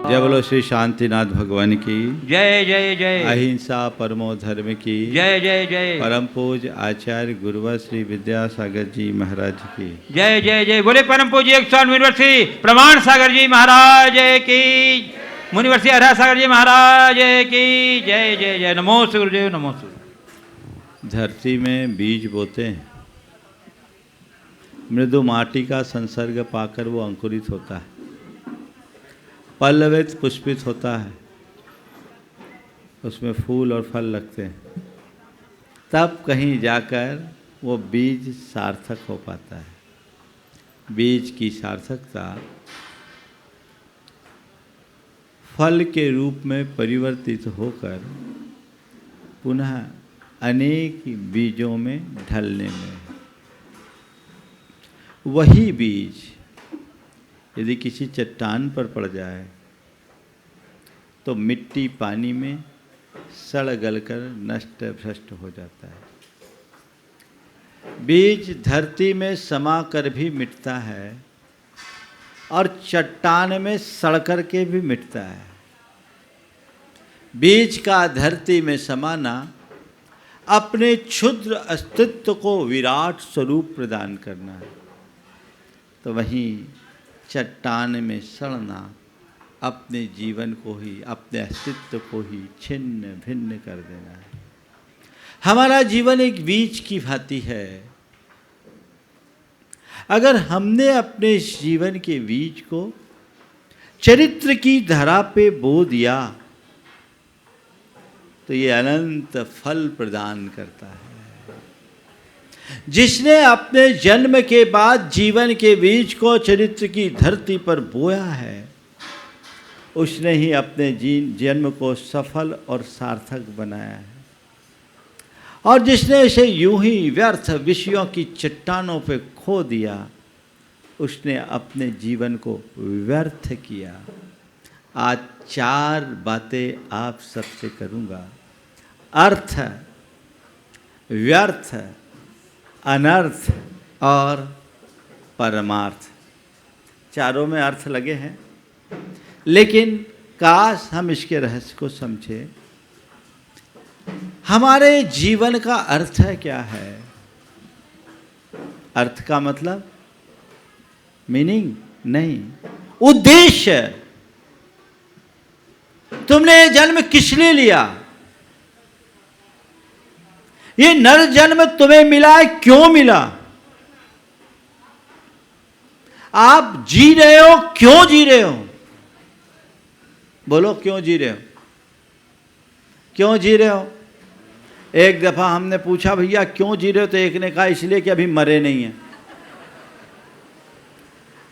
जय बोलो श्री शांतिनाथ भगवान की जय जय जय। अहिंसा परमो धर्म की जय जय जय। परम पूज आचार्य गुरुवर श्री विद्यासागर जी महाराज की जय जय जय। बोले परम पूज्य 108 मुनिवर्षी प्रमाण सागर जी महाराज की, मुनिवर्षी हरा सागर जी महाराज की जय जय जय। नमो सूर्यदेव, नमो सूर्य। धरती में बीज बोते हैं, मृदु माटी का संसर्ग पाकर वो अंकुरित होता है, पल्लवित पुष्पित होता है, उसमें फूल और फल लगते हैं, तब कहीं जाकर वो बीज सार्थक हो पाता है। बीज की सार्थकता फल के रूप में परिवर्तित होकर पुनः अनेक बीजों में ढलने में। वही बीज यदि किसी चट्टान पर पड़ जाए तो मिट्टी पानी में सड़ गलकर नष्ट भ्रष्ट हो जाता है। बीज धरती में समा कर भी मिटता है और चट्टान में सड़ कर के भी मिटता है। बीज का धरती में समाना अपने क्षुद्र अस्तित्व को विराट स्वरूप प्रदान करना है, तो वहीं चट्टान में सड़ना अपने जीवन को ही, अपने अस्तित्व को ही छिन्न भिन्न कर देना है। हमारा जीवन एक बीज की भांति है। अगर हमने अपने जीवन के बीज को चरित्र की धरा पे बो दिया तो ये अनंत फल प्रदान करता है। जिसने अपने जन्म के बाद जीवन के बीज को चरित्र की धरती पर बोया है, उसने ही अपने जन्म को सफल और सार्थक बनाया है। और जिसने इसे यूं ही व्यर्थ विषयों की चट्टानों पे खो दिया, उसने अपने जीवन को व्यर्थ किया। आज 4 बातें आप सबसे करूँगा। अर्थ, व्यर्थ, अनर्थ और परमार्थ। चारों में अर्थ लगे हैं, लेकिन काश हम इसके रहस्य को समझें। हमारे जीवन का अर्थ है क्या है? अर्थ का मतलब मीनिंग नहीं, उद्देश्य। तुमने जन्म किस लिए लिया? ये नर जन्म तुम्हें मिला है, क्यों मिला? आप जी रहे हो, क्यों जी रहे हो? बोलो, क्यों जी रहे हो? क्यों जी रहे हो? एक दफा हमने पूछा, भैया क्यों जी रहे हो? तो एक ने कहा इसलिए कि अभी मरे नहीं हैं।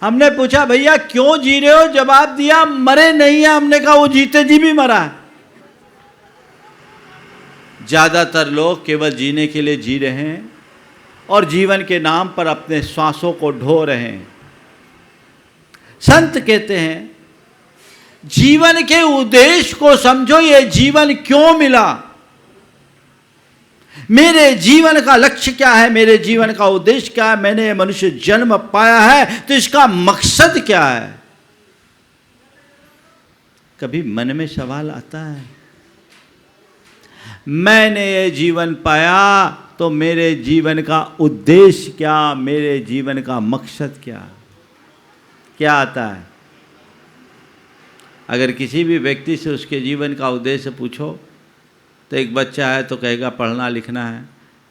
हमने पूछा भैया क्यों जी रहे हो? जवाब दिया मरे नहीं है। हमने कहा वो जीते जी भी मरा है। ज्यादातर लोग केवल जीने के लिए जी रहे हैं और जीवन के नाम पर अपने श्वासों को ढो रहे हैं। संत कहते हैं जीवन के उद्देश्य को समझो। ये जीवन क्यों मिला? मेरे जीवन का लक्ष्य क्या है? मेरे जीवन का उद्देश्य क्या है? मैंने मनुष्य जन्म पाया है तो इसका मकसद क्या है? कभी मन में सवाल आता है, मैंने ये जीवन पाया तो मेरे जीवन का उद्देश्य क्या? मेरे जीवन का मकसद क्या? क्या आता है? अगर किसी भी व्यक्ति से उसके जीवन का उद्देश्य पूछो तो एक बच्चा है तो कहेगा पढ़ना लिखना है,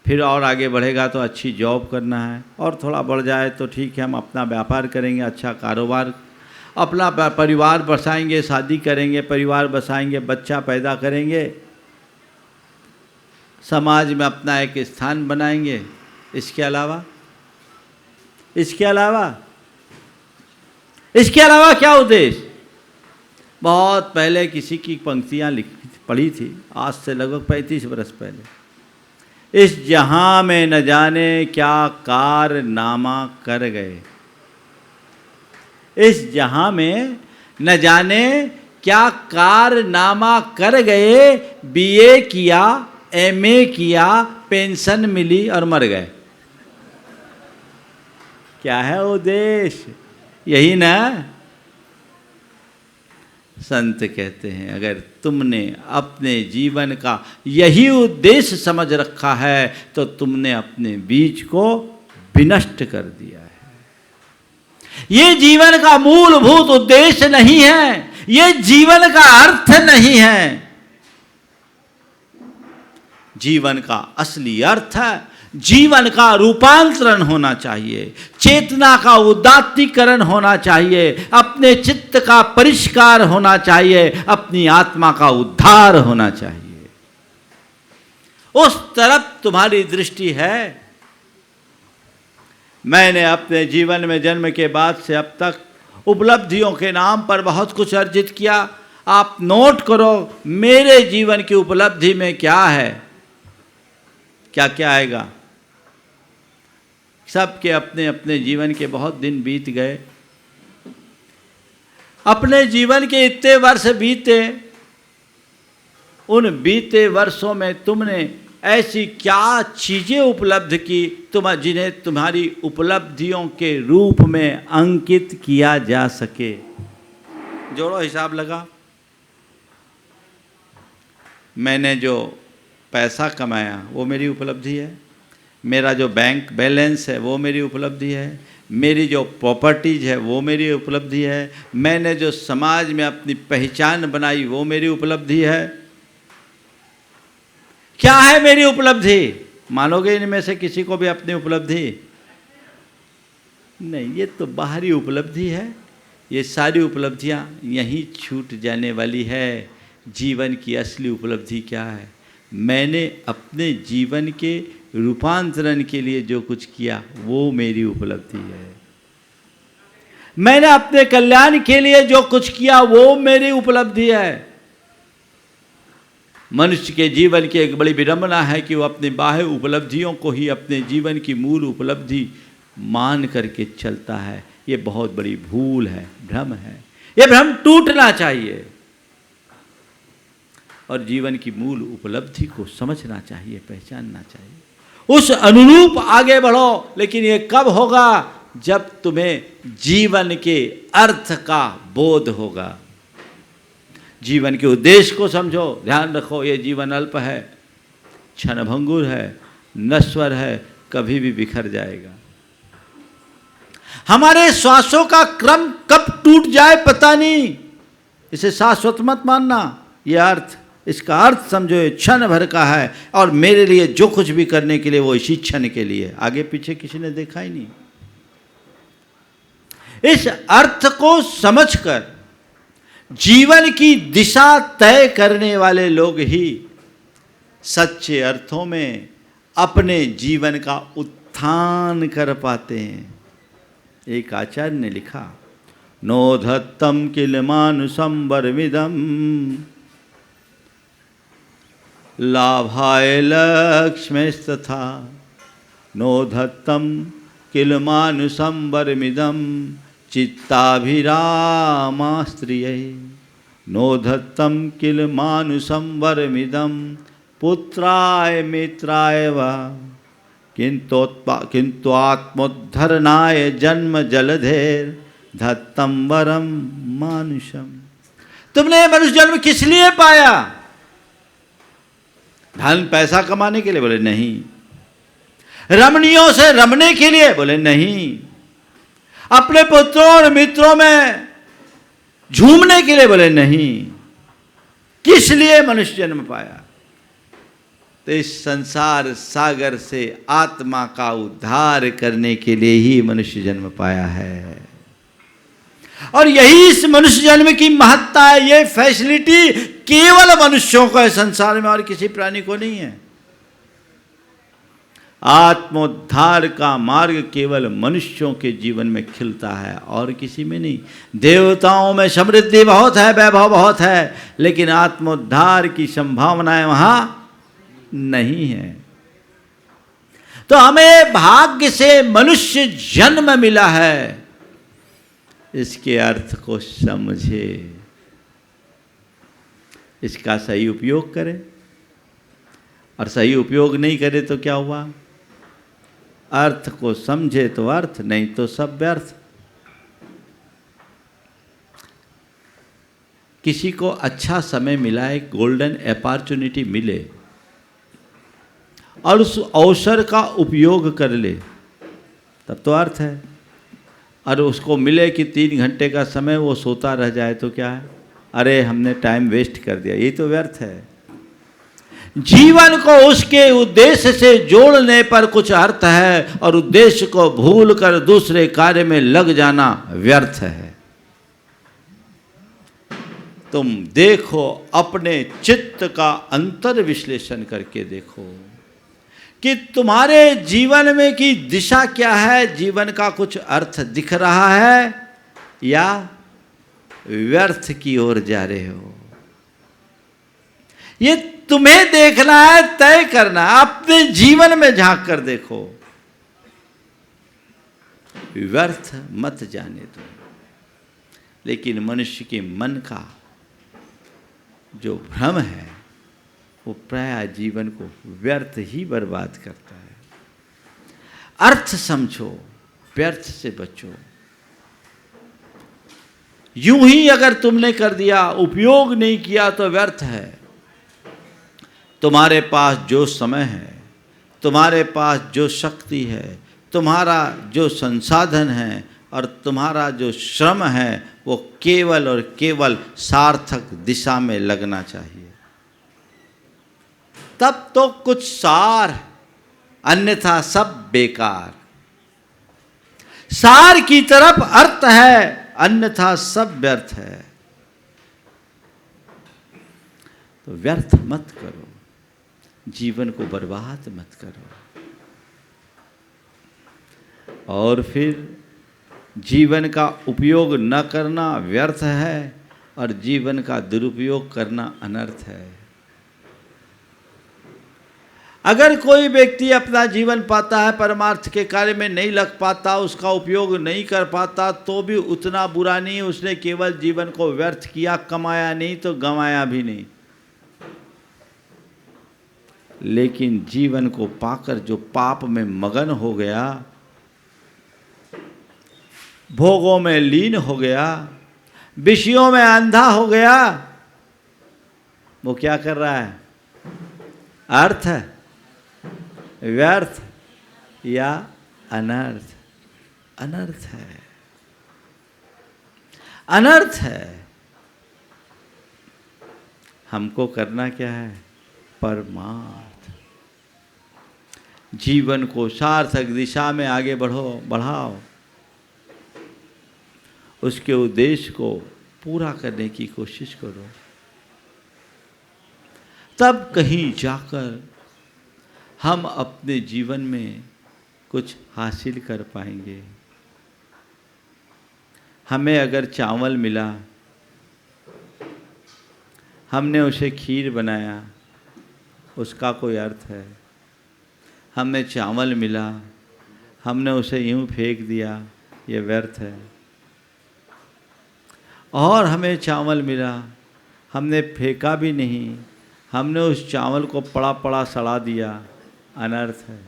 फिर और आगे बढ़ेगा तो अच्छी जॉब करना है, और थोड़ा बढ़ जाए तो ठीक है हम अपना व्यापार करेंगे, अच्छा कारोबार, अपना परिवार बसाएंगे, शादी करेंगे, परिवार बसाएंगे, बच्चा पैदा करेंगे, समाज में अपना एक स्थान बनाएंगे। इसके अलावा क्या उद्देश्य? बहुत पहले किसी की पंक्तियाँ पढ़ी थी, आज से लगभग 35 वर्ष पहले। इस जहां में न जाने क्या कारनामा कर गए। इस जहां में न जाने क्या कारनामा कर गए। बीए किया, एमए किया, पेंशन मिली और मर गए। क्या है उद्देश्य? यही ना। संत कहते हैं अगर तुमने अपने जीवन का यही उद्देश्य समझ रखा है तो तुमने अपने बीज को विनष्ट कर दिया है। ये जीवन का मूलभूत उद्देश्य नहीं है, ये जीवन का अर्थ नहीं है। जीवन का असली अर्थ है जीवन का रूपांतरण होना चाहिए, चेतना का उदात्तीकरण होना चाहिए, अपने चित्त का परिष्कार होना चाहिए, अपनी आत्मा का उद्धार होना चाहिए। उस तरफ तुम्हारी दृष्टि है। मैंने अपने जीवन में जन्म के बाद से अब तक उपलब्धियों के नाम पर बहुत कुछ अर्जित किया। आप नोट करो मेरे जीवन की उपलब्धि में क्या है, क्या क्या आएगा। सबके अपने अपने जीवन के बहुत दिन बीत गए, अपने जीवन के इतने वर्ष बीते, उन बीते वर्षों में तुमने ऐसी क्या चीज़ें उपलब्ध की जिन्हें तुम्हारी उपलब्धियों के रूप में अंकित किया जा सके। जोड़ो, हिसाब लगा। मैंने जो पैसा कमाया वो मेरी उपलब्धि है, मेरा जो बैंक बैलेंस है वो मेरी उपलब्धि है, मेरी जो प्रॉपर्टीज है वो मेरी उपलब्धि है, मैंने जो समाज में अपनी पहचान बनाई वो मेरी उपलब्धि है। क्या है मेरी उपलब्धि? मानोगे इनमें से किसी को भी अपनी उपलब्धि? नहीं, ये तो बाहरी उपलब्धि है। ये सारी उपलब्धियां यहीं छूट जाने वाली है। जीवन की असली उपलब्धि क्या है? मैंने अपने जीवन के रूपांतरण के लिए जो कुछ किया वो मेरी उपलब्धि है। मैंने अपने कल्याण के लिए जो कुछ किया वो मेरी उपलब्धि है। मनुष्य के जीवन की एक बड़ी विडंबना है कि वो अपनी बाह्य उपलब्धियों को ही अपने जीवन की मूल उपलब्धि मान करके चलता है। ये बहुत बड़ी भूल है, भ्रम है। ये भ्रम टूटना चाहिए और जीवन की मूल उपलब्धि को समझना चाहिए, पहचानना चाहिए, उस अनुरूप आगे बढ़ो। लेकिन ये कब होगा? जब तुम्हें जीवन के अर्थ का बोध होगा। जीवन के उद्देश्य को समझो। ध्यान रखो, ये जीवन अल्प है, क्षणभंगुर है, नश्वर है, कभी भी बिखर जाएगा। हमारे श्वासों का क्रम कब टूट जाए पता नहीं। इसे शाश्वत मत मानना। ये अर्थ, इसका अर्थ समझो, ये क्षण भर का है और मेरे लिए जो कुछ भी करने के लिए वो इसी क्षण के लिए, आगे पीछे किसी ने देखा ही नहीं। इस अर्थ को समझकर जीवन की दिशा तय करने वाले लोग ही सच्चे अर्थों में अपने जीवन का उत्थान कर पाते हैं। एक आचार्य ने लिखा, नोधत्तम किल मानुषम वरमिदम लाभाय लक्ष्मीस्तथा नोधत्तम किल मानुषम वरमिदम चित्ताभिरामास्त्रिय नोधत्तम किल मानुषम वरमिदम पुत्राय मित्राय वा किंतु आत्मोद्धरणाय जन्म जलधेर धत्तम वरम मानुषम। तुमने मनुष्य जन्म किस लिए पाया? धन पैसा कमाने के लिए? बोले नहीं। रमणियों से रमने के लिए? बोले नहीं। अपने पुत्रों और मित्रों में झूमने के लिए? बोले नहीं। किस लिए मनुष्य जन्म पाया? तो इस संसार सागर से आत्मा का उद्धार करने के लिए ही मनुष्य जन्म पाया है। और यही इस मनुष्य जन्म की महत्ता है। ये फैसिलिटी केवल मनुष्यों को है, संसार में और किसी प्राणी को नहीं है। आत्मोद्धार का मार्ग केवल मनुष्यों के जीवन में खिलता है और किसी में नहीं। देवताओं में समृद्धि बहुत है, वैभव बहुत है, लेकिन आत्मोद्धार की संभावनाएं वहां नहीं है। तो हमें भाग्य से मनुष्य जन्म मिला है, इसके अर्थ को समझे, इसका सही उपयोग करें। और सही उपयोग नहीं करे तो क्या हुआ? अर्थ को समझे तो अर्थ, नहीं तो सब व्यर्थ। किसी को अच्छा समय मिला, एक गोल्डन अपॉर्चुनिटी मिले और उस अवसर का उपयोग कर ले, तब तो अर्थ है। और उसको मिले कि 3 घंटे का समय वो सोता रह जाए तो क्या है, अरे हमने टाइम वेस्ट कर दिया, ये तो व्यर्थ है। जीवन को उसके उद्देश्य से जोड़ने पर कुछ अर्थ है, और उद्देश्य को भूल कर दूसरे कार्य में लग जाना व्यर्थ है। तुम देखो, अपने चित्त का अंतर विश्लेषण करके देखो कि तुम्हारे जीवन में की दिशा क्या है। जीवन का कुछ अर्थ दिख रहा है या व्यर्थ की ओर जा रहे हो, ये तुम्हें देखना है, तय करना है। अपने जीवन में झांक कर देखो, व्यर्थ मत जाने दो। लेकिन मनुष्य के मन का जो भ्रम है वो प्राय जीवन को व्यर्थ ही बर्बाद करता है। अर्थ समझो, व्यर्थ से बचो। यूं ही अगर तुमने कर दिया, उपयोग नहीं किया तो व्यर्थ है। तुम्हारे पास जो समय है, तुम्हारे पास जो शक्ति है, तुम्हारा जो संसाधन है और तुम्हारा जो श्रम है, वो केवल और केवल सार्थक दिशा में लगना चाहिए, तब तो कुछ सार, अन्यथा सब बेकार। सार की तरफ अर्थ है, अन्यथा सब व्यर्थ है। तो व्यर्थ मत करो, जीवन को बर्बाद मत करो। और फिर जीवन का उपयोग न करना व्यर्थ है, और जीवन का दुरुपयोग करना अनर्थ है। अगर कोई व्यक्ति अपना जीवन पाता है, परमार्थ के कार्य में नहीं लग पाता, उसका उपयोग नहीं कर पाता, तो भी उतना बुरा नहीं। उसने केवल जीवन को व्यर्थ किया, कमाया नहीं तो गंवाया भी नहीं। लेकिन जीवन को पाकर जो पाप में मगन हो गया, भोगों में लीन हो गया, विषयों में अंधा हो गया, वो क्या कर रहा है? अर्थ, व्यर्थ या अनर्थ? अनर्थ है, अनर्थ है। हमको करना क्या है? परमार्थ। जीवन को सार्थक दिशा में आगे बढ़ाओ, उसके उद्देश्य को पूरा करने की कोशिश करो, तब कहीं जाकर हम अपने जीवन में कुछ हासिल कर पाएंगे। हमें अगर चावल मिला, हमने उसे खीर बनाया, उसका कोई अर्थ है? हमें चावल मिला, हमने उसे यूं फेंक दिया, ये व्यर्थ है। और हमें चावल मिला, हमने फेंका भी नहीं, हमने उस चावल को पड़ा पड़ा सड़ा दिया, अनर्थ है।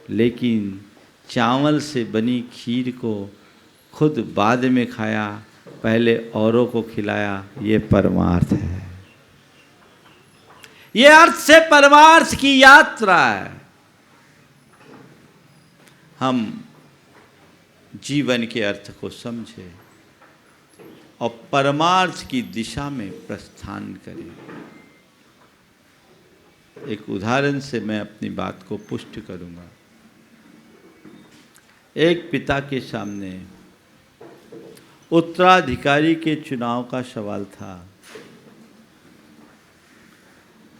लेकिन चावल से बनी खीर को खुद बाद में खाया, पहले औरों को खिलाया, ये परमार्थ है। ये अर्थ से परमार्थ की यात्रा है। हम जीवन के अर्थ को समझें और परमार्थ की दिशा में प्रस्थान करें। एक उदाहरण से मैं अपनी बात को पुष्ट करूंगा। एक पिता के सामने उत्तराधिकारी के चुनाव का सवाल था।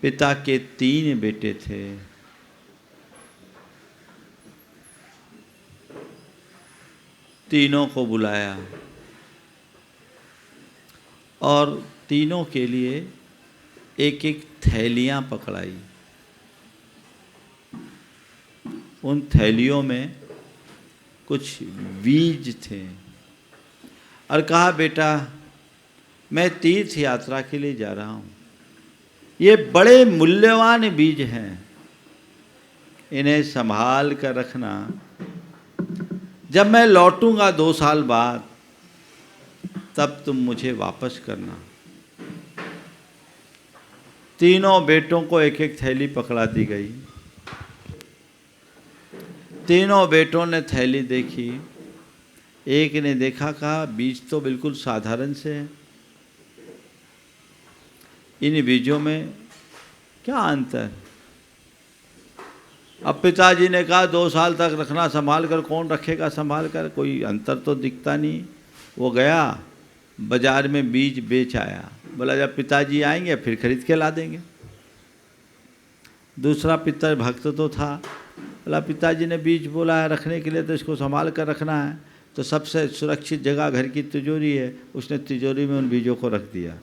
पिता के 3 बेटे थे। तीनों को बुलाया और तीनों के लिए एक एक थैलियां पकड़ाई। उन थैलियों में कुछ बीज थे और कहा, बेटा मैं तीर्थ यात्रा के लिए जा रहा हूँ, ये बड़े मूल्यवान बीज हैं, इन्हें संभाल कर रखना। जब मैं लौटूंगा 2 साल बाद, तब तुम मुझे वापस करना। तीनों बेटों को एक एक थैली पकड़ा दी गई। तीनों बेटों ने थैली देखी। एक ने देखा, कहा बीज तो बिल्कुल साधारण से हैं, इन बीजों में क्या अंतर। अब पिताजी ने कहा 2 साल तक रखना, संभाल कर, कौन रखेगा संभाल कर, कोई अंतर तो दिखता नहीं। वो गया बाजार में बीज बेच आया। बोला जब पिताजी आएंगे फिर खरीद के ला देंगे। दूसरा पितर भक्त तो था, बोला पिताजी ने बीज बोला है रखने के लिए तो इसको संभाल कर रखना है, तो सबसे सुरक्षित जगह घर की तिजोरी है। उसने तिजोरी में उन बीजों को रख दिया।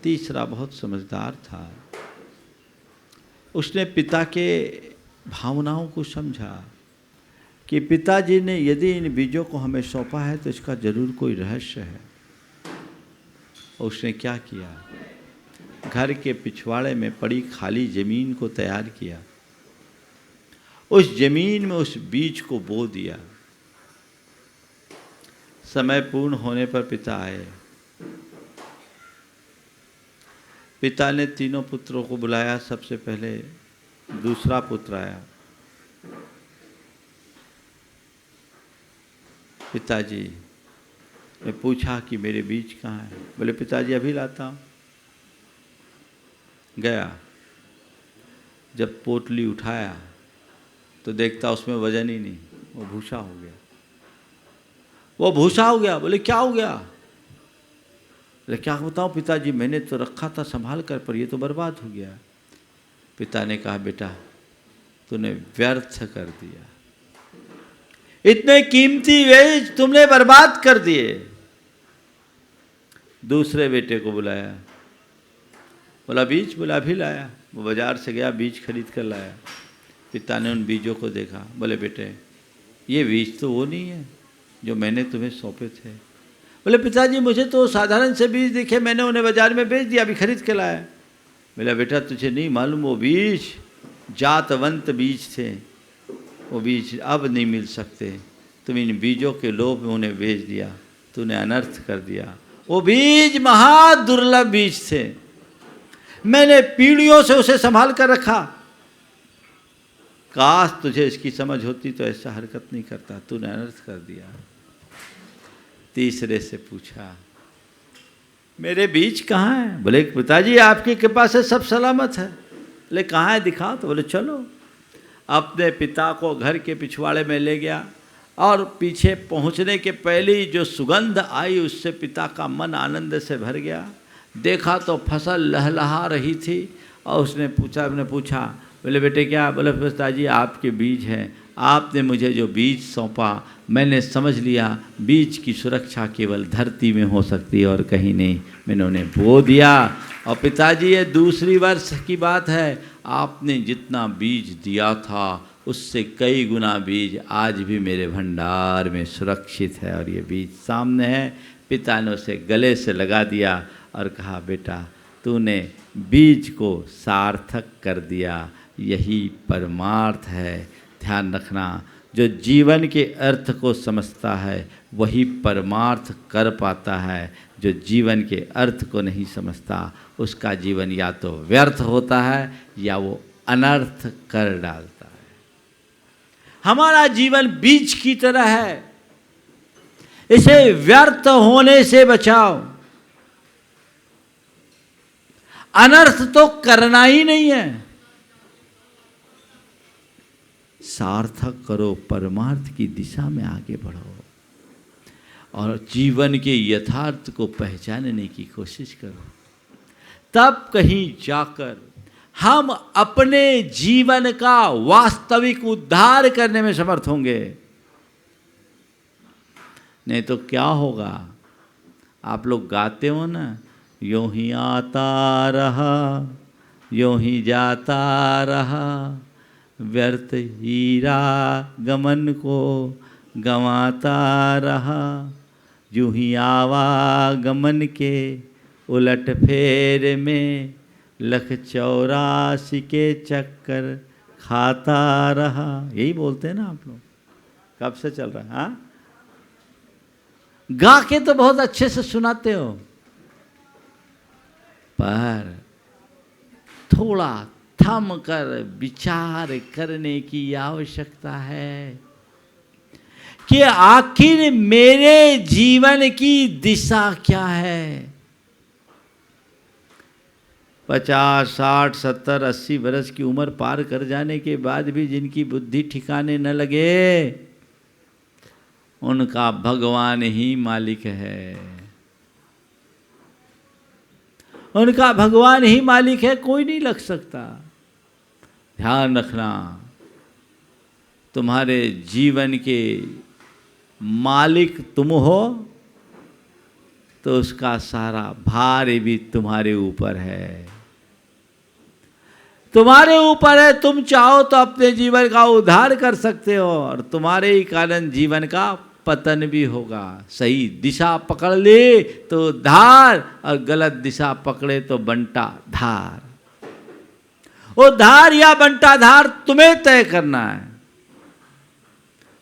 तीसरा बहुत समझदार था, उसने पिता के भावनाओं को समझा कि पिताजी ने यदि इन बीजों को हमें सौंपा है तो इसका जरूर कोई रहस्य है। और उसने क्या किया, घर के पिछवाड़े में पड़ी खाली जमीन को तैयार किया, उस जमीन में उस बीज को बो दिया। समय पूर्ण होने पर पिता आए। पिता ने तीनों पुत्रों को बुलाया। सबसे पहले दूसरा पुत्र आया। पिताजी ने पूछा कि मेरे बीज कहाँ हैं। बोले पिताजी अभी लाता हूँ। गया, जब पोटली उठाया तो देखता उसमें वजन ही नहीं, वो भूसा हो गया। वो भूसा हो गया। बोले क्या हो गया। बोले क्या बताऊँ पिताजी, मैंने तो रखा था संभाल कर, पर ये तो बर्बाद हो गया। पिता ने कहा बेटा तूने व्यर्थ कर दिया, इतने कीमती बीज तुमने बर्बाद कर दिए। दूसरे बेटे को बुलाया। बोला बीज। बोला अभी लाया। वो बाजार से गया, बीज खरीद कर लाया। पिता ने उन बीजों को देखा। बोले बेटे ये बीज तो वो नहीं है जो मैंने तुम्हें सौंपे थे। बोले पिताजी मुझे तो साधारण से बीज दिखे, मैंने उन्हें बाजार में बेच दिया, अभी खरीद के लाया। बोला बेटा तुझे नहीं मालूम, वो बीज जातवंत बीज थे, वो बीज अब नहीं मिल सकते। तुम इन बीजों के लोभ में उन्हें बेच दिया, तूने अनर्थ कर दिया। वो बीज महादुर्लभ बीज थे, मैंने पीढ़ियों से उसे संभाल कर रखा। काश तुझे इसकी समझ होती तो ऐसा हरकत नहीं करता, तूने अनर्थ कर दिया। तीसरे से पूछा मेरे बीज कहाँ हैं। बोले पिताजी आपकी कृपा से सब सलामत है। बोले कहाँ है दिखाओ। तो बोले चलो। अपने पिता को घर के पिछवाड़े में ले गया और पीछे पहुँचने के पहले ही जो सुगंध आई उससे पिता का मन आनंद से भर गया। देखा तो फसल लहलहा रही थी और उसने पूछा बोले बेटे क्या। बोले पिताजी आपके बीज हैं, आपने मुझे जो बीज सौंपा मैंने समझ लिया बीज की सुरक्षा केवल धरती में हो सकती है और कहीं नहीं, मैंने उन्हें बो दिया। और पिताजी ये दूसरी वर्ष की बात है, आपने जितना बीज दिया था उससे कई गुना बीज आज भी मेरे भंडार में सुरक्षित है और ये बीज सामने है। पिता ने उसे गले से लगा दिया और कहा बेटा तूने बीज को सार्थक कर दिया, यही परमार्थ है। ध्यान रखना, जो जीवन के अर्थ को समझता है वही परमार्थ कर पाता है, जो जीवन के अर्थ को नहीं समझता उसका जीवन या तो व्यर्थ होता है या वो अनर्थ कर डालता है। हमारा जीवन बीज की तरह है, इसे व्यर्थ होने से बचाओ। अनर्थ तो करना ही नहीं है, सार्थक करो, परमार्थ की दिशा में आगे बढ़ो और जीवन के यथार्थ को पहचानने की कोशिश करो। तब कहीं जाकर हम अपने जीवन का वास्तविक उद्धार करने में समर्थ होंगे। नहीं तो क्या होगा, आप लोग गाते हो ना, यूं ही आता रहा यूं ही जाता रहा, व्यर्थ हीरा गमन को गंवाता रहा, यूं ही आवागमन के उलट फेर में 184 के चक्कर खाता रहा। यही बोलते हैं ना आप लोग, कब से चल रहा है? हाँ, गा के तो बहुत अच्छे से सुनाते हो। पर थोड़ा थम कर विचार करने की आवश्यकता है कि आखिर मेरे जीवन की दिशा क्या है। 50, 60, 70, 80 वर्ष की उम्र पार कर जाने के बाद भी जिनकी बुद्धि ठिकाने न लगे, उनका भगवान ही मालिक है। उनका भगवान ही मालिक है, कोई नहीं लग सकता। ध्यान रखना, तुम्हारे जीवन के मालिक तुम हो तो उसका सारा भार भी तुम्हारे ऊपर है, तुम्हारे ऊपर है। तुम चाहो तो अपने जीवन का उद्धार कर सकते हो और तुम्हारे ही कारण जीवन का पतन भी होगा। सही दिशा पकड़ ले तो धार और गलत दिशा पकड़े तो बंटा धार। वो धार या बंटा धार तुम्हें तय करना है।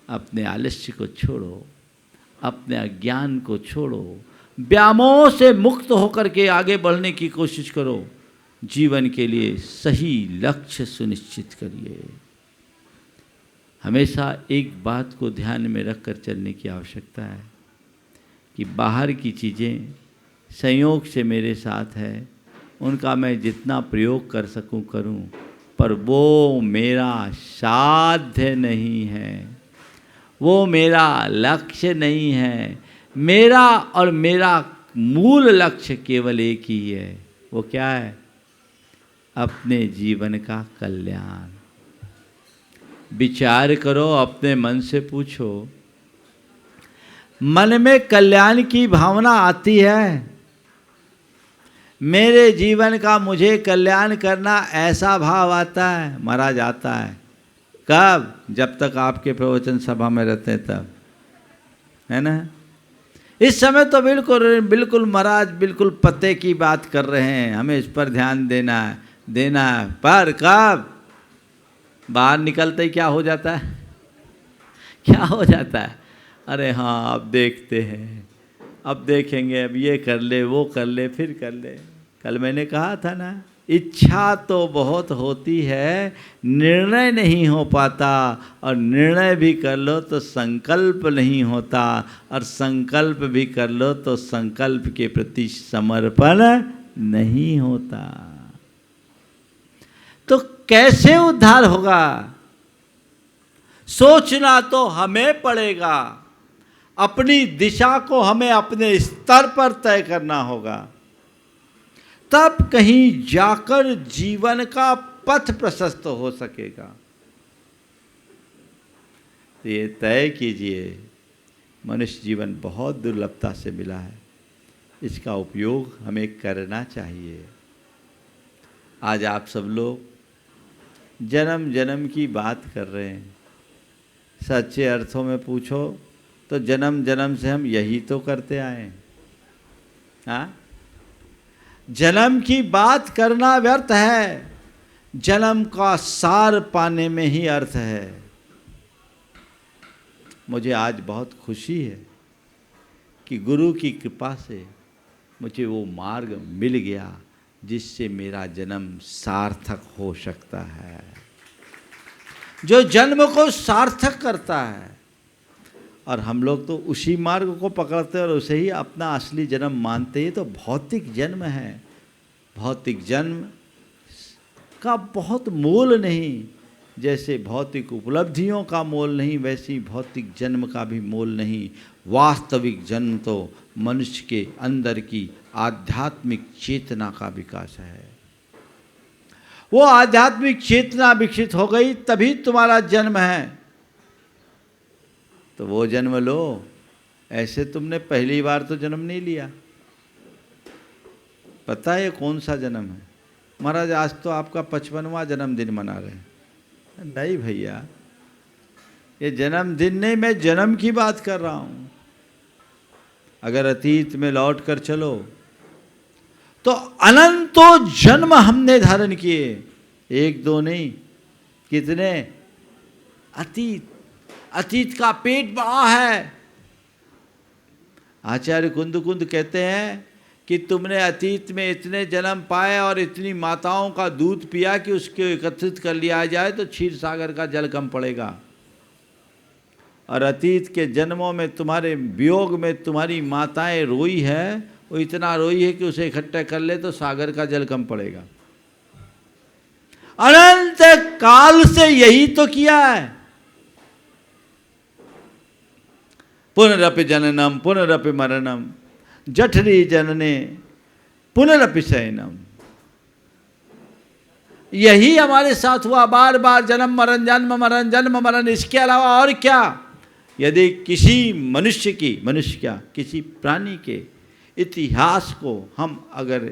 अपने आलस्य को छोड़ो, अपने अज्ञान को छोड़ो, व्यामोह से मुक्त होकर के आगे बढ़ने की कोशिश करो। जीवन के लिए सही लक्ष्य सुनिश्चित करिए। हमेशा एक बात को ध्यान में रखकर चलने की आवश्यकता है कि बाहर की चीज़ें संयोग से मेरे साथ है, उनका मैं जितना प्रयोग कर सकूं करूं, पर वो मेरा साध्य नहीं है, वो मेरा लक्ष्य नहीं है। मेरा और मेरा मूल लक्ष्य केवल एक ही है। वो क्या है? अपने जीवन का कल्याण। विचार करो, अपने मन से पूछो, मन में कल्याण की भावना आती है? मेरे जीवन का मुझे कल्याण करना, ऐसा भाव आता है? महाराज आता है। कब? जब तक आपके प्रवचन सभा में रहते हैं तब, है ना। इस समय तो बिल्कुल महाराज बिल्कुल पते की बात कर रहे हैं, हमें इस पर ध्यान देना है। पर कब? बाहर निकलते ही क्या हो जाता है? क्या हो जाता है? अरे हाँ, अब देखते हैं, अब देखेंगे, अब ये कर ले, वो कर ले, फिर कर ले। कल मैंने कहा था ना, इच्छा तो बहुत होती है, निर्णय नहीं हो पाता, और निर्णय भी कर लो तो संकल्प नहीं होता, और संकल्प भी कर लो तो संकल्प के प्रति समर्पण नहीं होता। तो कैसे उद्धार होगा? सोचना तो हमें पड़ेगा। अपनी दिशा को हमें अपने स्तर पर तय करना होगा, तब कहीं जाकर जीवन का पथ प्रशस्त हो सकेगा। तो ये तय कीजिए, मनुष्य जीवन बहुत दुर्लभता से मिला है, इसका उपयोग हमें करना चाहिए। आज आप सब लोग जन्म जन्म की बात कर रहे हैं। सच्चे अर्थों में पूछो तो जन्म जन्म से हम यही तो करते आए हैं। हाँ, जन्म की बात करना व्यर्थ है, जन्म का सार पाने में ही अर्थ है। मुझे आज बहुत खुशी है कि गुरु की कृपा से मुझे वो मार्ग मिल गया जिससे मेरा जन्म सार्थक हो सकता है, जो जन्म को सार्थक करता है। और हम लोग तो उसी मार्ग को पकड़ते और उसे ही अपना असली जन्म मानते हैं। तो भौतिक जन्म है, भौतिक जन्म का बहुत मोल नहीं। जैसे भौतिक उपलब्धियों का मोल नहीं, वैसी भौतिक जन्म का भी मोल नहीं। वास्तविक जन्म तो मनुष्य के अंदर की आध्यात्मिक चेतना का विकास है। वो आध्यात्मिक चेतना विकसित हो गई तभी तुम्हारा जन्म है। तो वो जन्म लो। ऐसे तुमने पहली बार तो जन्म नहीं लिया। पता है कौन सा जन्म है? महाराज आज तो आपका 55वां जन्मदिन मना रहे हैं। नहीं भैया, ये जन्मदिन नहीं, मैं जन्म की बात कर रहा हूँ। अगर अतीत में लौट कर चलो तो अनंतों जन्म हमने धारण किए, एक दो नहीं, कितने? अतीत का पेट बड़ा है। आचार्य कुंद कहते हैं कि तुमने अतीत में इतने जन्म पाए और इतनी माताओं का दूध पिया कि उसको एकत्रित कर लिया जाए तो क्षीर सागर का जल कम पड़ेगा। और अतीत के जन्मों में तुम्हारे वियोग में तुम्हारी माताएं रोई है, वो इतना रोई है कि उसे इकट्ठा कर ले तो सागर का जल कम पड़ेगा। अनंत काल से यही तो किया है। पुनरपि जननम पुनरपि मरणम जठरी जनने पुनरपि शयनम। यही हमारे साथ हुआ, बार बार जन्म मरण जन्म मरण जन्म मरण, इसके अलावा और क्या। यदि किसी मनुष्य क्या किसी प्राणी के इतिहास को हम अगर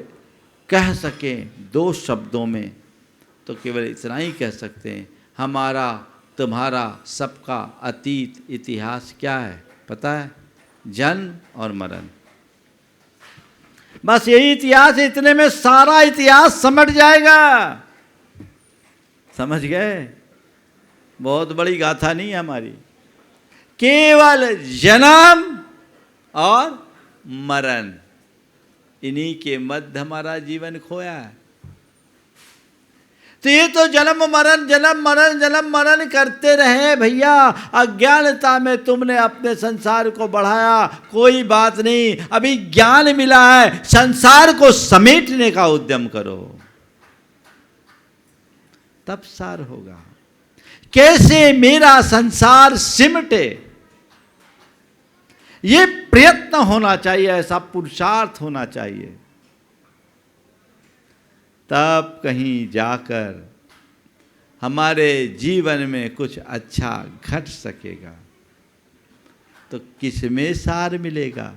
कह सकें 2 शब्दों में तो केवल इतना ही कह सकते हैं, हमारा तुम्हारा सबका अतीत इतिहास क्या है पता है? जन्म और मरण। बस यही इतिहास है, इतने में सारा इतिहास समझ जाएगा। समझ गए? बहुत बड़ी गाथा नहीं है हमारी। केवल जन्म और मरण, इन्हीं के मध्य हमारा जीवन खोया है। तो ये तो जन्म मरण जन्म मरण करते रहे भैया। अज्ञानता में तुमने अपने संसार को बढ़ाया, कोई बात नहीं, अभी ज्ञान मिला है, संसार को समेटने का उद्यम करो, तब सार होगा। कैसे मेरा संसार सिमटे, ये प्रयत्न होना चाहिए, ऐसा पुरुषार्थ होना चाहिए, तब कहीं जाकर हमारे जीवन में कुछ अच्छा घट सकेगा। तो किसमें सार मिलेगा?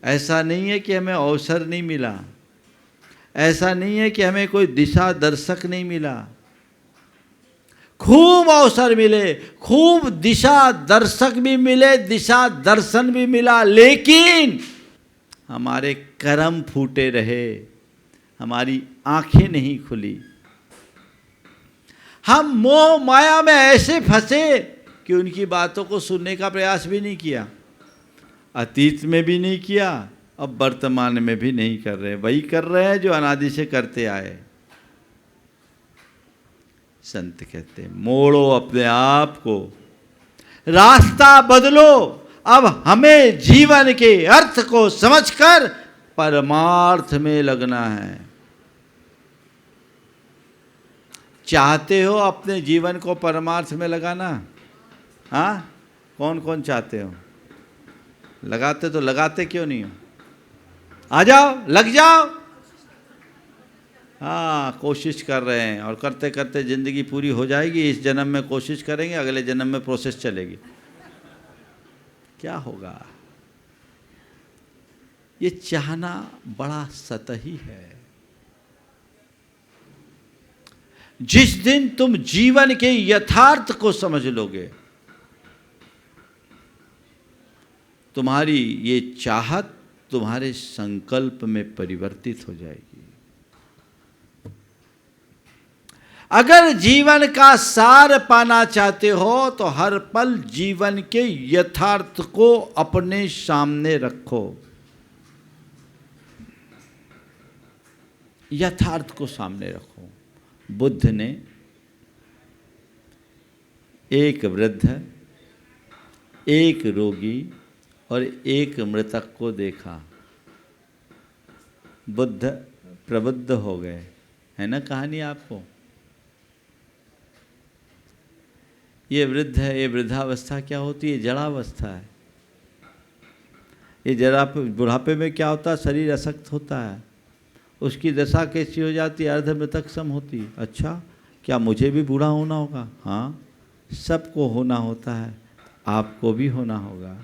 ऐसा नहीं है कि हमें अवसर नहीं मिला, ऐसा नहीं है कि हमें कोई दिशा दर्शक नहीं मिला। खूब अवसर मिले, खूब दिशा दर्शक भी मिले, दिशा दर्शन भी मिला, लेकिन हमारे कर्म फूटे रहे, हमारी आंखें नहीं खुली। हम मोह माया में ऐसे फंसे कि उनकी बातों को सुनने का प्रयास भी नहीं किया, अतीत में भी नहीं किया, अब वर्तमान में भी नहीं कर रहे। वही कर रहे हैं जो अनादि से करते आए। संत कहते हैं मोड़ो अपने आप को, रास्ता बदलो। अब हमें जीवन के अर्थ को समझकर परमार्थ में लगना है। चाहते हो अपने जीवन को परमार्थ में लगाना? हाँ, कौन कौन चाहते हो? लगाते तो लगाते क्यों नहीं हो? आ जाओ, लग जाओ। हाँ, कोशिश कर रहे हैं और करते करते ज़िंदगी पूरी हो जाएगी। इस जन्म में कोशिश करेंगे, अगले जन्म में प्रोसेस चलेगी। क्या होगा? ये चाहना बड़ा सतही है। जिस दिन तुम जीवन के यथार्थ को समझ लोगे, तुम्हारी ये चाहत तुम्हारे संकल्प में परिवर्तित हो जाएगी। अगर जीवन का सार पाना चाहते हो तो हर पल जीवन के यथार्थ को अपने सामने रखो। यथार्थ को सामने रखो। बुद्ध ने एक वृद्ध, एक रोगी और एक मृतक को देखा। बुद्ध प्रबुद्ध हो गए, है ना कहानी आपको? ये वृद्ध है, ये वृद्धावस्था क्या होती है? जड़ावस्था है। ये जरा बुढ़ापे में क्या होता है? शरीर असक्त होता है, उसकी दशा कैसी हो जाती है? अर्धमृतक सम होती। अच्छा, क्या मुझे भी बूढ़ा होना होगा? हाँ, सबको होना होता है, आपको भी होना होगा।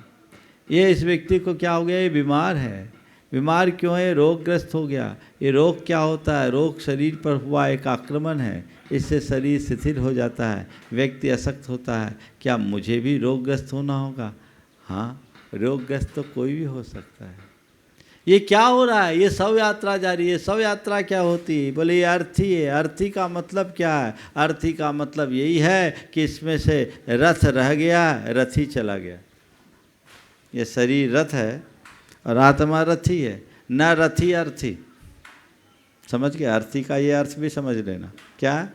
ये इस व्यक्ति को क्या हो गया? ये बीमार है। बीमार क्यों है? रोगग्रस्त हो गया। ये रोग क्या होता है? रोग शरीर पर हुआ एक आक्रमण है, इससे शरीर शिथिल हो जाता है, व्यक्ति अशक्त होता है। क्या मुझे भी रोगग्रस्त होना होगा? हाँ, रोगग्रस्त तो कोई भी हो सकता है। ये क्या हो रहा है? ये शव यात्रा जारी है। शव यात्रा क्या होती है? बोले ये अर्थी है। अर्थी का मतलब क्या है? अर्थी का मतलब यही है कि इसमें से रथ रह गया, रथी चला गया। ये शरीर रथ है और आत्मा रथी है, न रथी अर्थी। समझ गए? अर्थी का ये अर्थ भी समझ लेना। क्या?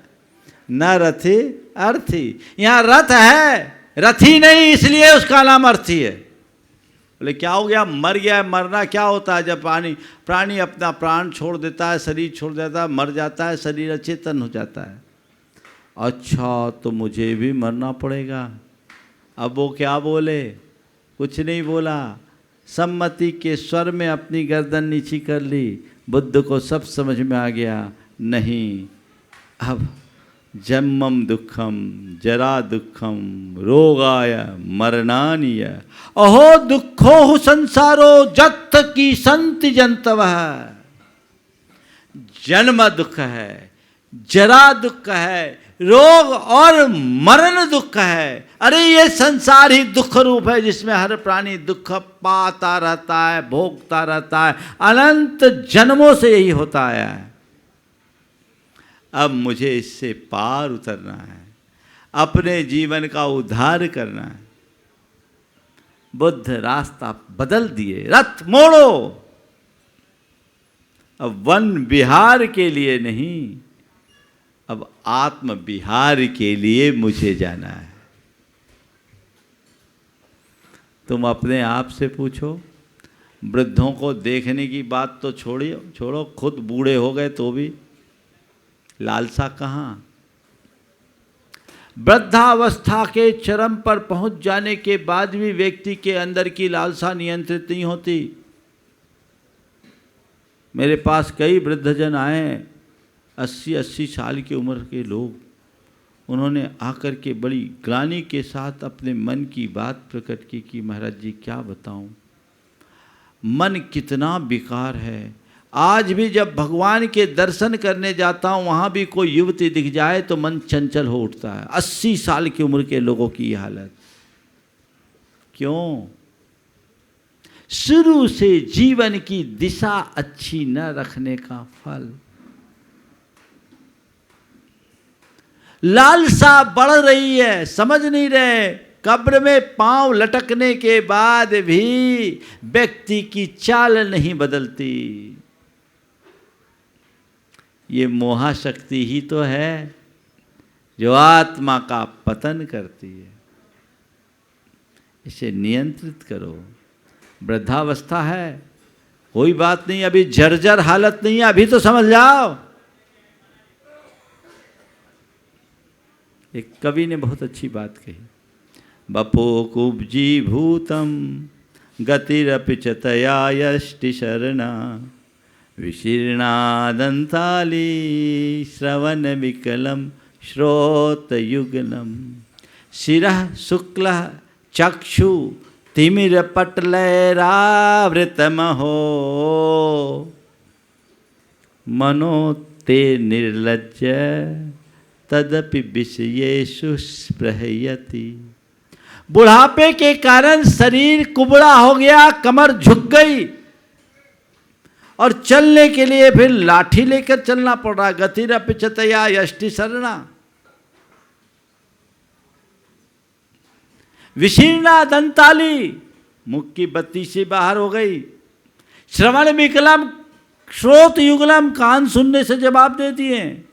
न रथी अर्थी। यहाँ रथ है, रथी नहीं, इसलिए उसका नाम अर्थी है। बोले क्या हो गया? मर गया। मरना क्या होता है? जब प्राणी अपना प्राण छोड़ देता है, शरीर छोड़ देता है, मर जाता है, शरीर अचेतन हो जाता है। अच्छा, तो मुझे भी मरना पड़ेगा। अब वो क्या बोले? कुछ नहीं बोला। सम्मति के स्वर में अपनी गर्दन नीची कर ली। बुद्ध को सब समझ में आ गया, नहीं, अब जन्मम दुखम जरा दुखम रोगाय मरणानिय अहो दुखो संसारो जत्थ की संति जंतव। जन्म दुख है, जरा दुख है, रोग और मरण दुख है। अरे ये संसार ही दुख रूप है, जिसमें हर प्राणी दुख पाता रहता है, भोगता रहता है, अनंत जन्मों से यही होता आया है। अब मुझे इससे पार उतरना है, अपने जीवन का उद्धार करना है। बुद्ध रास्ता बदल दिए, रथ मोड़ो। अब वन विहार के लिए नहीं, अब आत्म विहार के लिए मुझे जाना है। तुम अपने आप से पूछो, वृद्धों को देखने की बात तो छोड़ो, खुद बूढ़े हो गए तो भी लालसा कहाँ? वृद्धावस्था के चरम पर पहुंच जाने के बाद भी व्यक्ति के अंदर की लालसा नियंत्रित नहीं होती। मेरे पास कई वृद्धजन आए, 80-80 साल की उम्र के लोग। उन्होंने आकर के बड़ी ग्लानि के साथ अपने मन की बात प्रकट की कि महाराज जी क्या बताऊं, मन कितना बेकार है। आज भी जब भगवान के दर्शन करने जाता हूँ, वहाँ भी कोई युवती दिख जाए तो मन चंचल हो उठता है। 80 साल की उम्र के लोगों की ये हालत क्यों? शुरू से जीवन की दिशा अच्छी न रखने का फल। लालसा बढ़ रही है, समझ नहीं रहे। कब्र में पांव लटकने के बाद भी व्यक्ति की चाल नहीं बदलती। ये मोहाशक्ति ही तो है जो आत्मा का पतन करती है। इसे नियंत्रित करो। वृद्धावस्था है, कोई बात नहीं, अभी जर्जर हालत नहीं है, अभी तो समझ जाओ। एक कवि ने बहुत अच्छी बात कही, बपो कुब्जी भूतम गतिरपि च तया यष्टि शरणा विशीर्णा दंताली श्रवण विकलम श्रोतयुगलम शिरः शुक्लः चक्षु तिमिरपटलैरावृतमहो मनो ते निर्लज्ज तदपि विषयेषु स्पृहयति। बुढ़ापे के कारण शरीर कुबड़ा हो गया, कमर झुक गई और चलने के लिए फिर लाठी लेकर चलना पड़ रहा। गतिरपि च तया यष्टि शरणा विशीर्णा दंताली, मुख की बत्ती से बाहर हो गई। श्रवण विकलम श्रोत युगलम, कान सुनने से जवाब दे दिए।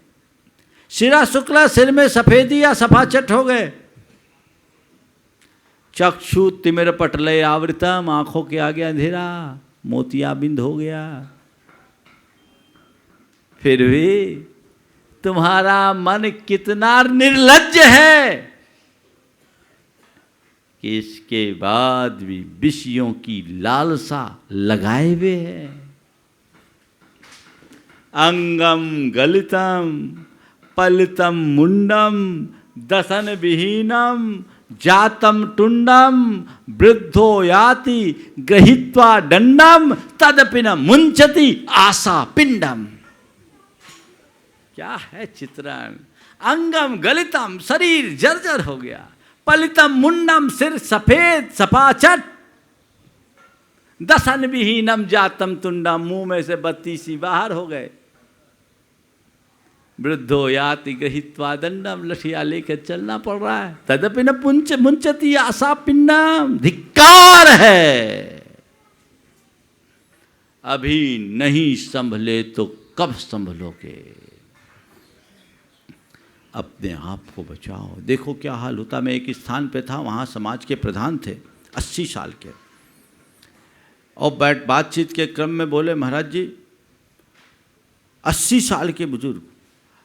शिरा शुक्ला, सिर में सफेदी या सफाचट हो गए। चक्षु तिमिर पटले आवृतम, आंखों के आगे अंधेरा, मोतियाबिंद हो गया। फिर भी तुम्हारा मन कितना निर्लज्ज है कि इसके बाद भी विषयों की लालसा लगाए हुए है। अंगम गलितम पलितम मुंडम दसन विहीनम जातम टुंडम वृद्धो याति गृहीत्वा दंडम तदपि न मुंचति आशा पिंडम। क्या है चित्रण? अंगम गलितम, शरीर जर्जर हो गया। पलितम मुंडम, सिर सफेद सफाचट। दसन विहीनम जातम तुंडम, मुंह में से बत्ती सी बाहर हो गए। वृद्धो याति गृहीत्वा दंडम, लठिया लेकर चलना पड़ रहा है। तदपि न मुंचति आशा पिंडम, धिक्कार है। अभी नहीं संभले तो कब संभलोगे? अपने आप को बचाओ। देखो क्या हाल होता। मैं एक स्थान पे था, वहाँ समाज के प्रधान थे 80 साल के, और बातचीत के क्रम में बोले, महाराज जी 80 साल के बुजुर्ग,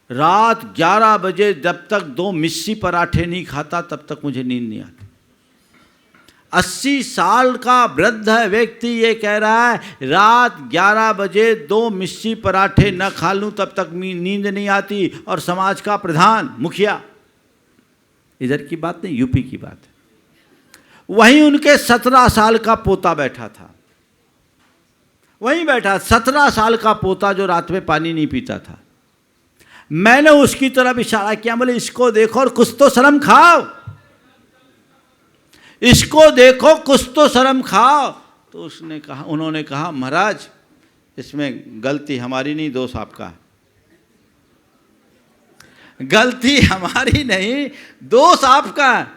रात 11 बजे जब तक 2 मिस्सी पराठे नहीं खाता तब तक मुझे नींद नहीं आती। 80 साल का वृद्ध व्यक्ति ये कह रहा है रात 11 बजे 2 मिस्सी पराठे न खा लूं तब तक नींद नहीं आती, और समाज का प्रधान, मुखिया, इधर की बात नहीं, यूपी की बात है। वहीं उनके 17 साल का पोता बैठा था, वहीं बैठा 17 साल का पोता जो रात में पानी नहीं पीता था। मैंने उसकी तरफ इशारा किया, बोले इसको देखो और कुछ तो शर्म खाओ, इसको देखो कुछ तो शर्म खाओ। तो उसने कहा, उन्होंने कहा, महाराज इसमें गलती हमारी नहीं, दोष आपका है। गलती हमारी नहीं, दोष आपका है।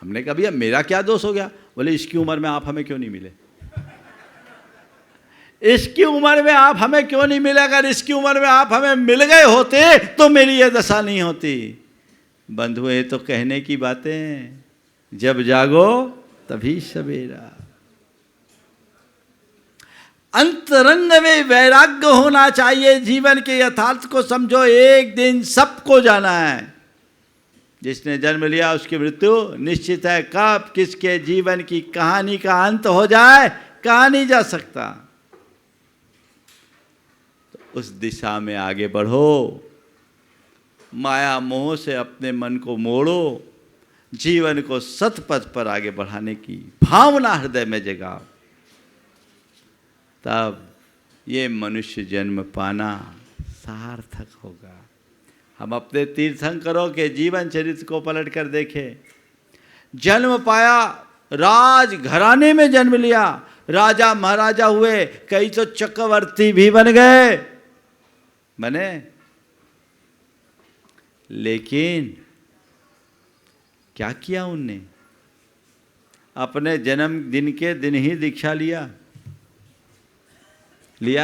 हमने कहा भैया मेरा क्या दोष हो गया? बोले इसकी उम्र में आप हमें क्यों नहीं मिले? इसकी उम्र में आप हमें क्यों नहीं मिले? अगर इसकी उम्र में आप हमें मिल गए होते तो मेरी ये दशा नहीं होती। बंधु, ये तो कहने की बातें, जब जागो तभी सवेरा। अंतरंग में वैराग्य होना चाहिए। जीवन के यथार्थ को समझो, एक दिन सबको जाना है। जिसने जन्म लिया उसकी मृत्यु निश्चित है। कब किसके जीवन की कहानी का अंत हो जाए कहा नहीं जा सकता। तो उस दिशा में आगे बढ़ो, माया मोह से अपने मन को मोड़ो, जीवन को सतपथ पर आगे बढ़ाने की भावना हृदय में जगाओ, तब ये मनुष्य जन्म पाना सार्थक होगा। हम अपने तीर्थंकरों के जीवन चरित्र को पलट कर देखें। जन्म पाया, राज घराने में जन्म लिया, राजा महाराजा हुए, कई तो चक्रवर्ती भी बने, लेकिन क्या किया उनने? अपने जन्मदिन के दिन ही दीक्षा लिया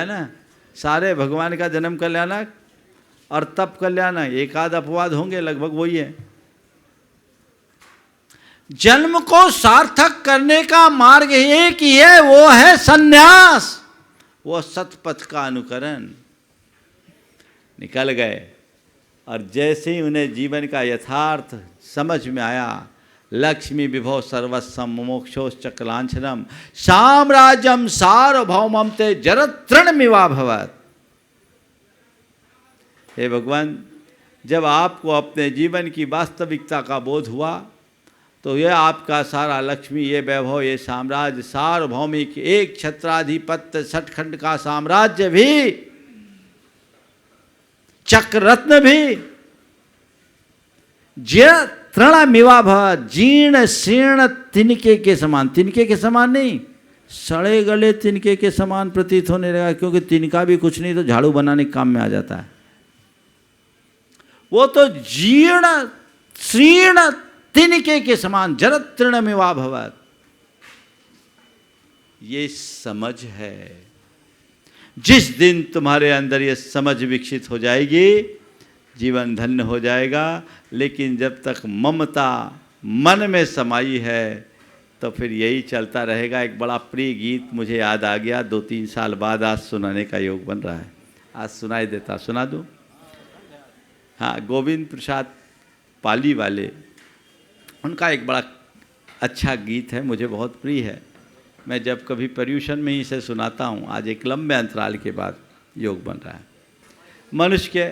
ना। सारे भगवान का जन्म कल्याणक और तप कल्याणक, एक आध अपवाद होंगे, लगभग वही है। जन्म को सार्थक करने का मार्ग एक ही है, वो है संन्यास, वो सतपथ का अनुकरण। निकल गए, और जैसे ही उन्हें जीवन का यथार्थ समझ में आया, लक्ष्मी विभो सर्वस्वम मोक्षोश्चक्लांछनम साम्राज्यम सार्वभौमम ते जरतृणमिवा भवत्। हे भगवान, जब आपको अपने जीवन की वास्तविकता का बोध हुआ तो ये आपका सारा लक्ष्मी, ये वैभव, ये साम्राज्य सार्वभौमिक, एक छत्राधिपत्य सठखंड का साम्राज्य भी, चक्ररत्न भी, तृणमिवा भवत्, जीर्ण शीर्ण तिनके के समान, तिनके के समान नहीं, सड़े गले तिनके के समान प्रतीत होने लगा, क्योंकि तिनका भी कुछ नहीं तो झाड़ू बनाने के काम में आ जाता है। वो तो जीर्ण शीर्ण तिनके के समान, जरत तृणमिवा भवत्। ये समझ है। जिस दिन तुम्हारे अंदर ये समझ विकसित हो जाएगी, जीवन धन्य हो जाएगा। लेकिन जब तक ममता मन में समाई है तो फिर यही चलता रहेगा। एक बड़ा प्रिय गीत मुझे याद आ गया, 2-3 साल बाद आज सुनाने का योग बन रहा है। आज सुनाई देता, सुना दूं? हाँ, गोविंद प्रसाद पाली वाले, उनका एक बड़ा अच्छा गीत है, मुझे बहुत प्रिय है। मैं जब कभी पर्यूषण में ही इसे सुनाता हूँ। आज एक लंबे अंतराल के बाद योग बन रहा है। मनुष्य के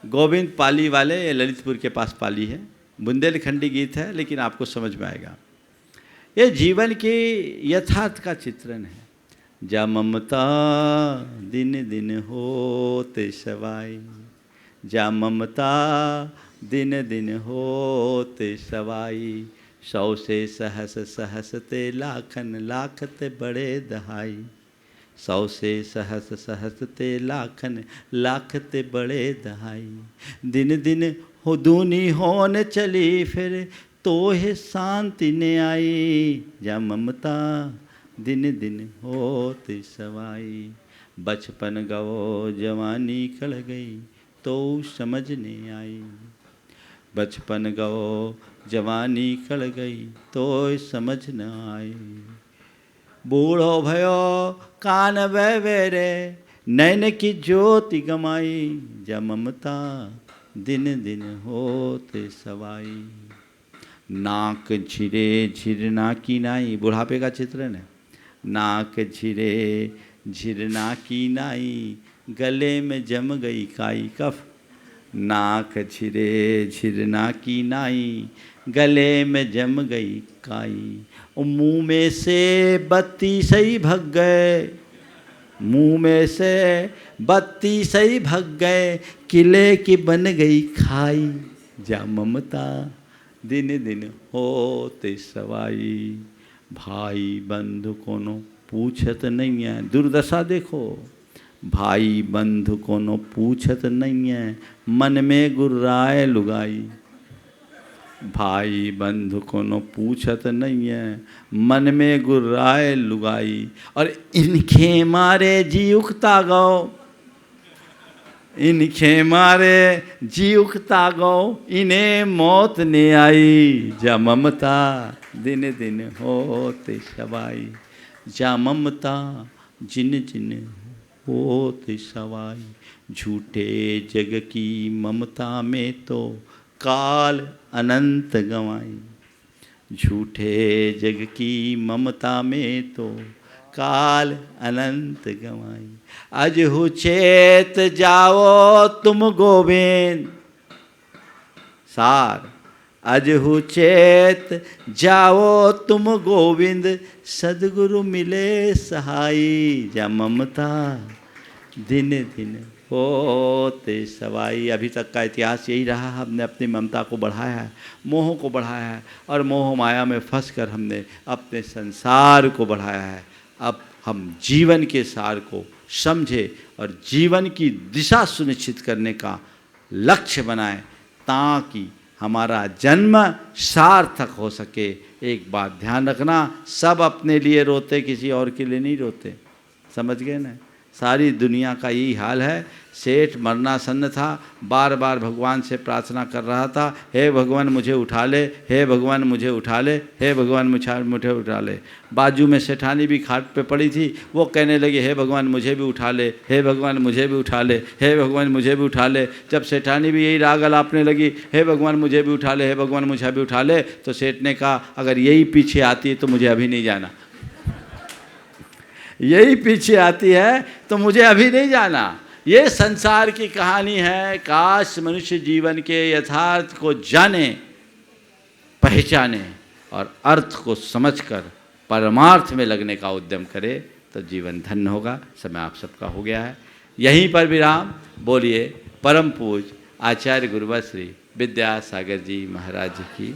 गोविंद पाली वाले, ये ललितपुर के पास पाली है, बुंदेलखंडी गीत है, लेकिन आपको समझ में आएगा। ये जीवन के यथार्थ का चित्रण है। जा ममता दिन दिन होते सवाई, जा ममता दिन दिन होते सवाई, 100 से सहस सहसते लाखन लाखते बड़े दहाई, 100 से सहस सहसते लाखन लाखते बड़े दहाई, दिन दिन हो दूनी होने चली फिर तो है शांति ने आई, जा ममता दिन दिन होत सवाई। बचपन गवो जवानी कल गई, तो समझ नहीं आई। बचपन गवो जवानी कल गई, तो समझ न आई। बूढ़ो भयो कान बह रे, नैन की ज्योति गमाई। जब ममता दिन दिन होते सवाई। नाक झिरे झिरना की नाई, बुढ़ापे का चित्र है ना। नाक झिरे झिरना की नाई, गले में जम गई काई। कफ नाक झिरे झिरना की नाई, गले में जम गई काई। मुँह में से बत्ती सही भग गए, मुँह में से बत्ती सही भग गए, किले की बन गई खाई। जा ममता दिन दिन होते सवाई। भाई बंधु कोनो पूछत नहीं है, दुर्दशा देखो। भाई बंधु कोनो पूछत नहीं है, मन में गुर्राए लुगाई। भाई बंधु कोनो पूछत नहीं है, मन में गुर्राए लुगाई। और इनके मारे जी उकता गो, इनके मारे जी उकता गो, इन्हें मौत ने आई। जा ममता दिन दिन होते सवाई। जा ममता जिन जिन होते सवाई। झूठे जग की ममता में तो काल अनंत गंवाई। झूठे जग की ममता में तो काल अनंत गंवाई। अजहु चेत जाओ तुम गोविंद सार। अजहु चेत जाओ तुम गोविंद, सदगुरु मिले सहाई। जा ममता दिन दिन होते सवाई। अभी तक का इतिहास यही रहा। हमने अपनी ममता को बढ़ाया है, मोह को बढ़ाया है, और मोह माया में फंस कर हमने अपने संसार को बढ़ाया है। अब हम जीवन के सार को समझे और जीवन की दिशा सुनिश्चित करने का लक्ष्य बनाएं, ताकि हमारा जन्म सार्थक हो सके। एक बात ध्यान रखना, सब अपने लिए रोते, किसी और के लिए नहीं रोते। समझ गए ना? सारी दुनिया का यही हाल है। सेठ मरनासन्न था, बार बार भगवान से प्रार्थना कर रहा था, हे भगवान मुझे उठा ले, हे भगवान मुझे उठा ले, हे भगवान मुझे उठा ले। बाजू में सेठानी भी खाट पे पड़ी थी, वो कहने लगी, हे भगवान मुझे भी उठा ले, हे भगवान मुझे भी उठा ले, हे भगवान मुझे भी उठा ले। जब सेठानी भी यही राग अलापने लगी, हे भगवान मुझे भी उठा ले, हे भगवान मुझे भी उठा ले, तो सेठ ने कहा, अगर यही पीछे आती है तो मुझे अभी नहीं जाना। यही पीछे आती है तो मुझे अभी नहीं जाना। ये संसार की कहानी है। काश मनुष्य जीवन के यथार्थ को जाने, पहचाने और अर्थ को समझकर परमार्थ में लगने का उद्यम करे, तो जीवन धन्य होगा। समय आप सबका हो गया है, यहीं पर विराम। बोलिए परम पूज्य आचार्य गुरुवर श्री विद्यासागर जी महाराज की।